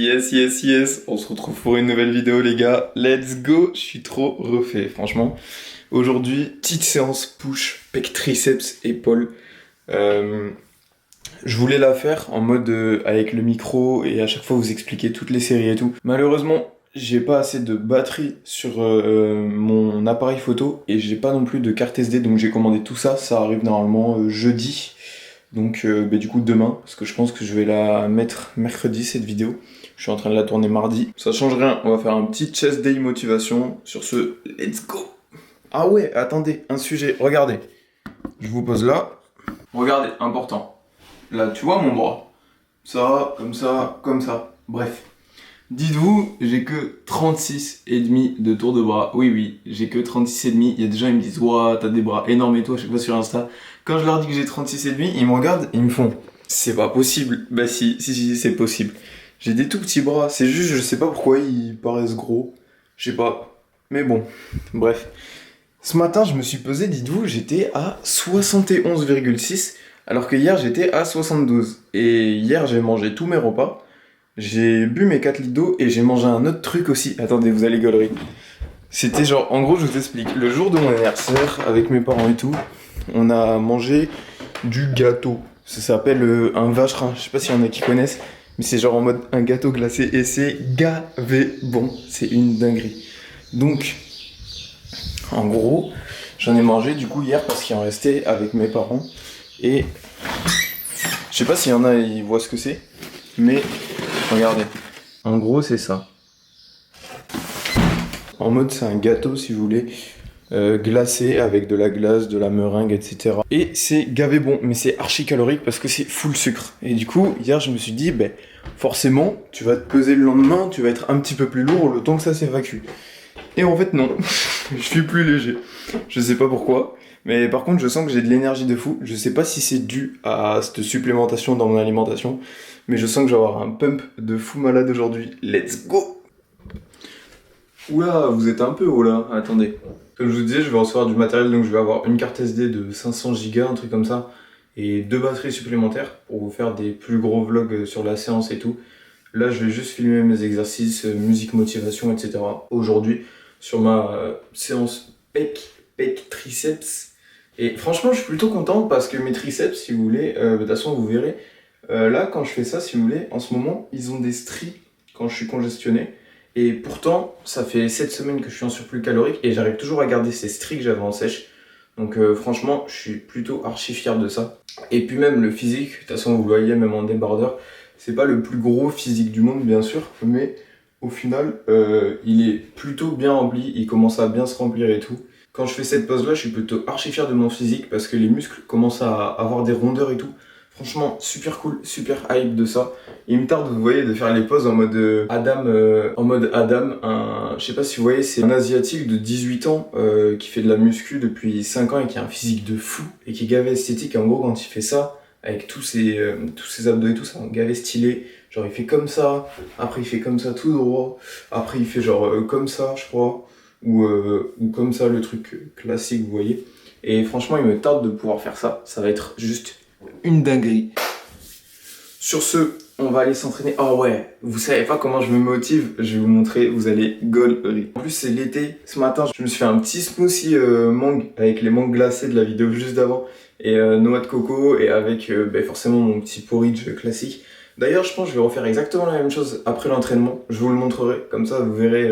Yes, yes, yes, on se retrouve pour une nouvelle vidéo les gars, let's go, je suis trop refait franchement. Aujourd'hui, petite séance push, pec, triceps, épaules. Euh, je voulais la faire en mode avec le micro et à chaque fois vous expliquer toutes les séries et tout. Malheureusement, j'ai pas assez de batterie sur mon appareil photo et j'ai pas non plus de carte SD, donc j'ai commandé tout ça, ça arrive normalement jeudi. Donc du coup demain, parce que je pense que je vais la mettre mercredi cette vidéo. Je suis en train de la tourner mardi. Ça change rien, on va faire un petit chest day motivation. Sur ce, let's go. Ah ouais, attendez, un sujet, regardez. Je vous pose là. Regardez, important. Là, tu vois mon bras. Ça, comme ça, comme ça. Bref. Dites-vous, j'ai que 36,5 de tour de bras. Oui, oui, j'ai que 36,5. Il y a des gens qui me disent, ouah, t'as des bras énormes et tout, à chaque fois sur Insta. Quand je leur dis que j'ai 36,5, ils me regardent, ils me font, c'est pas possible. Bah si, c'est possible. J'ai des tout petits bras, c'est juste, je sais pas pourquoi ils paraissent gros. Je sais pas. Mais bon, bref. Ce matin, je me suis pesé, dites-vous, j'étais à 71,6, alors que hier, j'étais à 72. Et hier, j'ai mangé tous mes repas. J'ai bu mes 4 litres d'eau et j'ai mangé un autre truc aussi. Attendez, vous allez gaulerie. C'était genre, en gros, je vous explique. Le jour de mon anniversaire, avec mes parents et tout, on a mangé du gâteau. Ça s'appelle un vacherin. Je sais pas s'il y en a qui connaissent, mais c'est genre en mode un gâteau glacé et c'est gavé bon. C'est une dinguerie. Donc, en gros, j'en ai mangé du coup hier parce qu'il en restait avec mes parents. Et je sais pas s'il y en a, ils voient ce que c'est, mais regardez. En gros, c'est ça. En mode, c'est un gâteau, si vous voulez, glacé avec de la glace, de la meringue, etc. Et c'est gavé bon, mais c'est archi calorique parce que c'est full sucre. Et du coup, hier, je me suis dit, ben, forcément, tu vas te peser le lendemain, tu vas être un petit peu plus lourd le temps que ça s'évacue. Et en fait, non. Je suis plus léger. Je sais pas pourquoi. Mais par contre, je sens que j'ai de l'énergie de fou. Je sais pas si c'est dû à cette supplémentation dans mon alimentation, mais je sens que je vais avoir un pump de fou malade aujourd'hui. Let's go! Oula, vous êtes un peu haut là. Attendez. Comme je vous disais, je vais recevoir du matériel, donc je vais avoir une carte SD de 500 Go, un truc comme ça, et 2 batteries supplémentaires pour vous faire des plus gros vlogs sur la séance et tout. Là, je vais juste filmer mes exercices, musique, motivation, etc. aujourd'hui sur ma séance pec, triceps. Et franchement, je suis plutôt content parce que mes triceps, si vous voulez, de toute façon, vous verrez, là, quand je fais ça, si vous voulez, en ce moment, ils ont des stries quand je suis congestionné. Et pourtant, ça fait 7 semaines que je suis en surplus calorique et j'arrive toujours à garder ces stries que j'avais en sèche. Donc franchement, je suis plutôt archi fier de ça. Et puis même le physique, de toute façon, vous le voyez, même en débardeur, c'est pas le plus gros physique du monde, bien sûr, mais au final, il est plutôt bien rempli, il commence à bien se remplir et tout. Quand je fais cette pose-là, je suis plutôt archi fier de mon physique parce que les muscles commencent à avoir des rondeurs et tout. Franchement, super cool, super hype de ça. Il me tarde, vous voyez, de faire les poses en mode Adam. Je sais pas si vous voyez, c'est un asiatique de 18 ans qui fait de la muscu depuis 5 ans et qui a un physique de fou et qui est gavé esthétique. Et en gros, quand il fait ça, avec tous ses abdos et tout, ça gavé stylé. Genre, il fait comme ça, après il fait comme ça tout droit, après il fait genre comme ça, je crois, ou comme ça, le truc classique, vous voyez. Et franchement, il me tarde de pouvoir faire ça. Ça va être juste une dinguerie. Sur ce, on va aller s'entraîner. Oh ouais, vous savez pas comment je me motive, je vais vous montrer, vous allez gaulerie. En plus c'est l'été, ce matin je me suis fait un petit smoothie mangue avec les mangues glacées de la vidéo juste d'avant et noix de coco et avec forcément mon petit porridge classique. D'ailleurs je pense que je vais refaire exactement la même chose après l'entraînement, je vous le montrerai, comme ça vous verrez,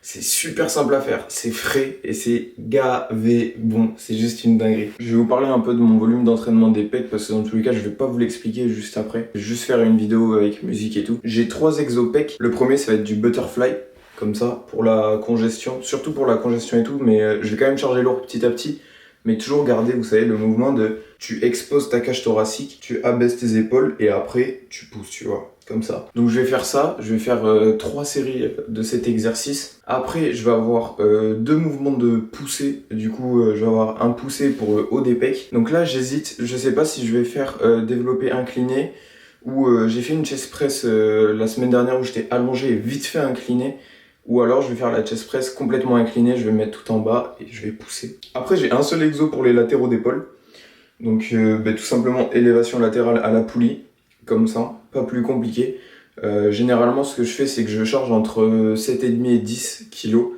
c'est super simple à faire, c'est frais et c'est gavé bon, c'est juste une dinguerie. Je vais vous parler un peu de mon volume d'entraînement des pecs parce que dans tous les cas je vais pas vous l'expliquer juste après. Je vais juste faire une vidéo avec musique et tout. J'ai 3 exos pecs. Le premier ça va être du butterfly, comme ça, pour la congestion, surtout pour la congestion et tout, mais je vais quand même charger lourd petit à petit. Mais toujours garder, vous savez, le mouvement de tu exposes ta cage thoracique, tu abaisses tes épaules et après tu pousses, tu vois, comme ça. Donc je vais faire ça, je vais faire 3 séries de cet exercice. Après je vais avoir 2 mouvements de poussée, du coup je vais avoir un poussé pour haut des pecs. Donc là j'hésite, je sais pas si je vais faire développé incliné ou j'ai fait une chest press la semaine dernière où j'étais allongé et vite fait incliné. Ou alors je vais faire la chest press complètement inclinée, je vais me mettre tout en bas et je vais pousser. Après j'ai un seul exo pour les latéraux d'épaule. Donc tout simplement élévation latérale à la poulie, comme ça, pas plus compliqué. Généralement, ce que je fais, c'est que je charge entre 7,5 et 10 kilos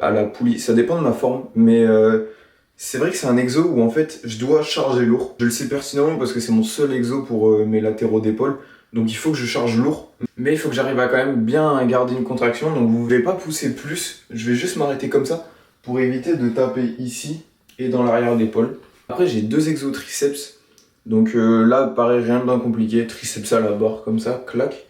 à la poulie. Ça dépend de ma forme, mais c'est vrai que c'est un exo où en fait je dois charger lourd. Je le sais pertinemment parce que c'est mon seul exo pour mes latéraux d'épaule. Donc il faut que je charge lourd. Mais il faut que j'arrive à quand même bien garder une contraction. Donc vous ne devez pas pousser plus. Je vais juste m'arrêter comme ça pour éviter de taper ici et dans l'arrière d'épaule. Après j'ai 2 exos triceps. Donc là pareil, rien de bien compliqué. Triceps à la barre comme ça, clac.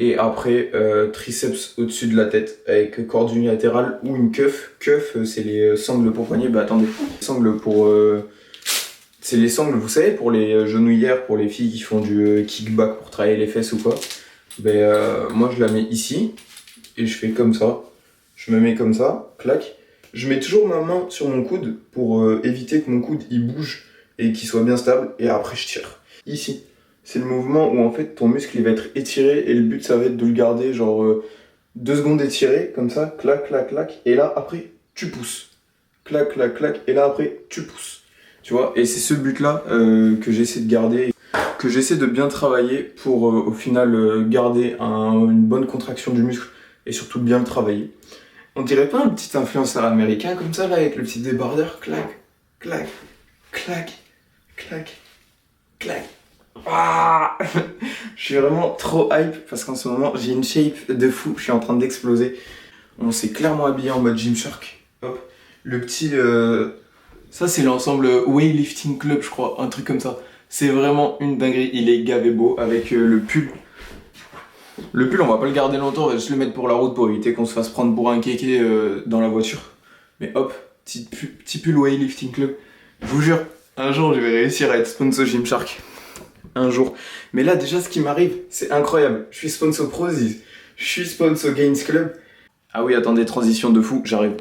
Et après, triceps au-dessus de la tête avec corde unilatérale ou une cuff. Cuff, c'est les sangles pour poignet. Bah attendez, sangles pour... c'est les sangles, vous savez, pour les genouillères, pour les filles qui font du kickback pour travailler les fesses ou quoi. Moi, je la mets ici et je fais comme ça. Je me mets comme ça, clac. Je mets toujours ma main sur mon coude pour éviter que mon coude il bouge et qu'il soit bien stable. Et après, je tire. Ici. C'est le mouvement où en fait ton muscle il va être étiré et le but ça va être de le garder genre 2 secondes étiré comme ça, clac clac clac, et là après tu pousses, clac clac clac, et là après tu pousses, tu vois, et c'est ce but là que j'essaie de garder, que j'essaie de bien travailler pour au final garder une bonne contraction du muscle et surtout bien le travailler. On dirait pas un petit influenceur américain comme ça là avec le petit débardeur, clac clac clac clac clac. Ah je suis vraiment trop hype parce qu'en ce moment j'ai une shape de fou, je suis en train d'exploser. On s'est clairement habillé en mode Gymshark. Hop. Le petit... Ça c'est l'ensemble Weightlifting Club je crois, un truc comme ça. C'est vraiment une dinguerie, il est gavé beau avec le pull. Le pull on va pas le garder longtemps, on va juste le mettre pour la route pour éviter qu'on se fasse prendre pour un kéké dans la voiture. Mais hop, petit pull Weightlifting Club. Je vous jure, un jour je vais réussir à être sponsor Gymshark. Un jour. Mais là déjà ce qui m'arrive, c'est incroyable. Je suis sponsor Prozis, je suis sponsor Gains Club. Ah oui, attendez, transition de fou, j'arrive.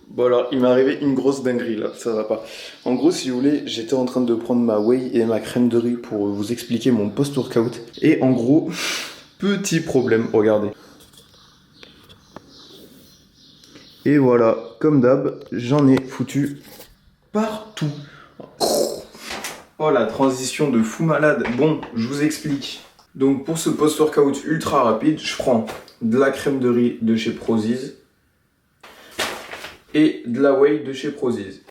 Bon alors, il m'est arrivé une grosse dinguerie là, ça va pas. En gros, si vous voulez, j'étais en train de prendre ma whey et ma crème de riz pour vous expliquer mon post-workout. Et en gros, petit problème, regardez. Et voilà, comme d'hab, j'en ai foutu partout. Oh la transition de fou malade. Bon, je vous explique. Donc pour ce post-workout ultra rapide, je prends de la crème de riz de chez Prozis et de la whey de chez Prozis.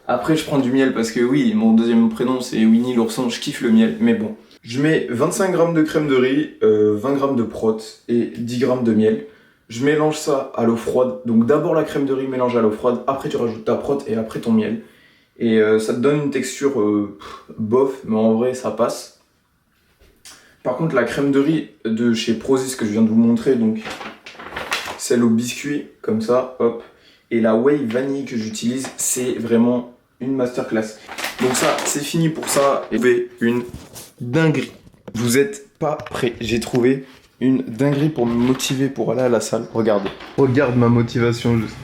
Après je prends du miel parce que oui, mon deuxième prénom c'est Winnie l'ourson, je kiffe le miel, mais bon. Je mets 25 g de crème de riz, 20 g de prot et 10 g de miel. Je mélange ça à l'eau froide. Donc d'abord la crème de riz mélangée à l'eau froide, après tu rajoutes ta prot et après ton miel. Et ça te donne une texture bof, mais en vrai ça passe. Par contre la crème de riz de chez Prozis que je viens de vous montrer, donc celle au biscuit, comme ça, hop. Et la whey vanille que j'utilise, c'est vraiment une masterclass. Donc ça, c'est fini pour ça. Et j'ai une dinguerie. Vous êtes pas prêts, j'ai trouvé une dinguerie pour me motiver pour aller à la salle. Regardez. Regarde ma motivation juste.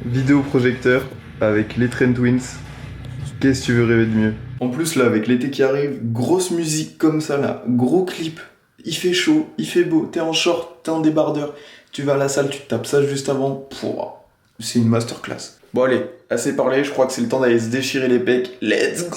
Vidéoprojecteur avec les Trend Twins. Qu'est-ce que tu veux rêver de mieux? En plus là avec l'été qui arrive, grosse musique comme ça là, gros clip, il fait chaud, il fait beau, t'es en short, t'es en débardeur, tu vas à la salle, tu te tapes ça juste avant, c'est une masterclass. Bon allez, assez parlé, je crois que c'est le temps d'aller se déchirer les pecs, let's go!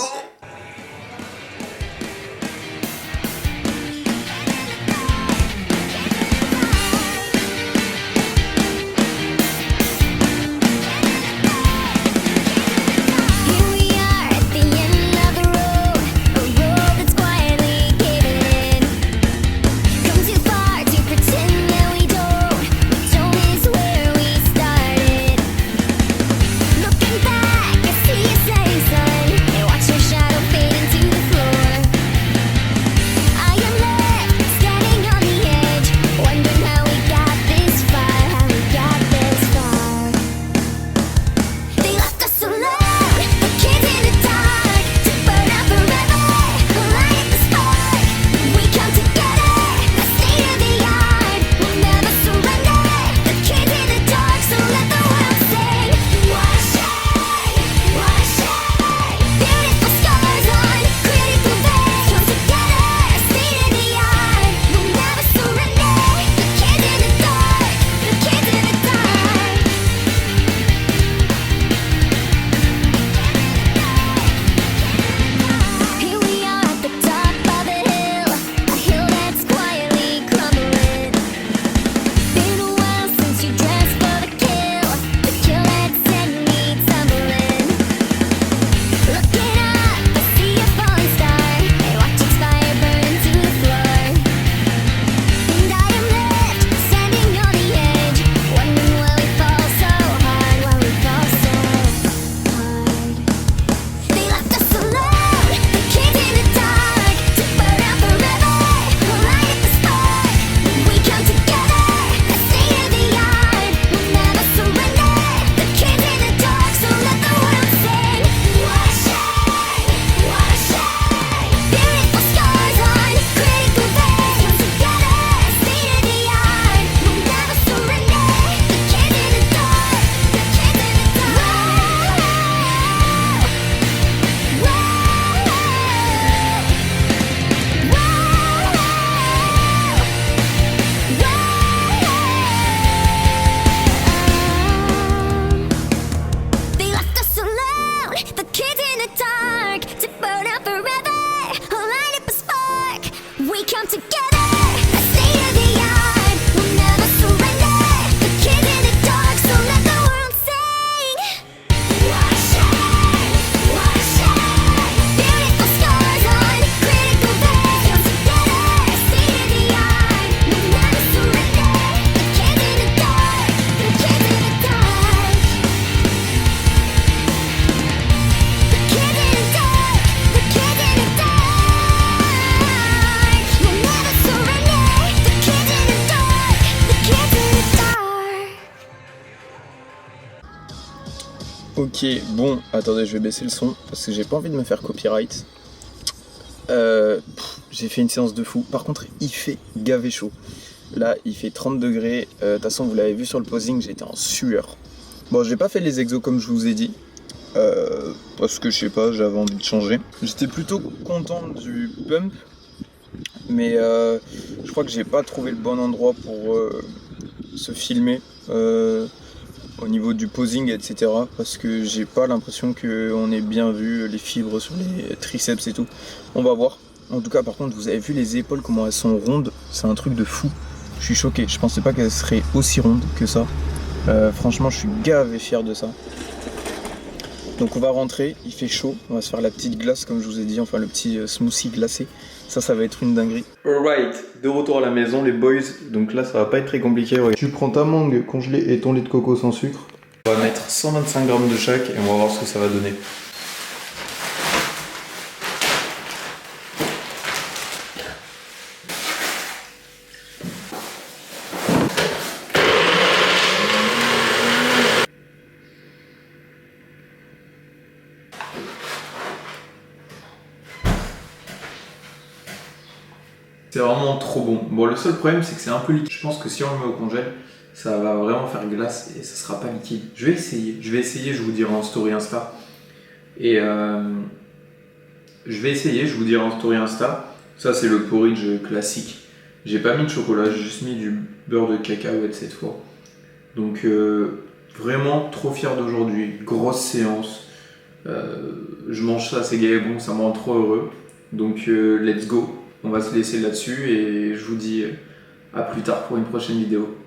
Shine. Ok, bon, attendez, je vais baisser le son parce que j'ai pas envie de me faire copyright. J'ai fait une séance de fou. Par contre, il fait gavé chaud. Là, il fait 30 degrés. De toute façon, vous l'avez vu sur le posing, j'étais en sueur. Bon, j'ai pas fait les exos comme je vous ai dit. Parce que je sais pas, j'avais envie de changer. J'étais plutôt content du pump. Mais je crois que j'ai pas trouvé le bon endroit pour se filmer. Au niveau du posing, etc. Parce que j'ai pas l'impression qu'on ait bien vu les fibres sur les triceps et tout. On va voir. En tout cas, par contre, vous avez vu les épaules, comment elles sont rondes. C'est un truc de fou. Je suis choqué. Je pensais pas qu'elles seraient aussi rondes que ça. Franchement, je suis gavé fier de ça. Donc on va rentrer, il fait chaud, on va se faire la petite glace comme je vous ai dit, enfin le petit smoothie glacé. Ça va être une dinguerie. Alright, de retour à la maison les boys, donc là ça va pas être très compliqué. Ouais. Tu prends ta mangue congelée et ton lait de coco sans sucre. On va mettre 125 grammes de chaque et on va voir ce que ça va donner. C'est vraiment trop bon. Bon, le seul problème, c'est que c'est un peu liquide. Je pense que si on le met au congèle, ça va vraiment faire glace et ça sera pas liquide. Je vais essayer, je vous dirai en story Insta. Et je vais essayer, je vous dirai en story Insta. Ça, c'est le porridge classique. J'ai pas mis de chocolat, j'ai juste mis du beurre de cacahuète cette fois. Donc, vraiment trop fier d'aujourd'hui. Grosse séance. Je mange ça, c'est gai et bon, ça me rend trop heureux. Donc, let's go. On va se laisser là-dessus et je vous dis à plus tard pour une prochaine vidéo.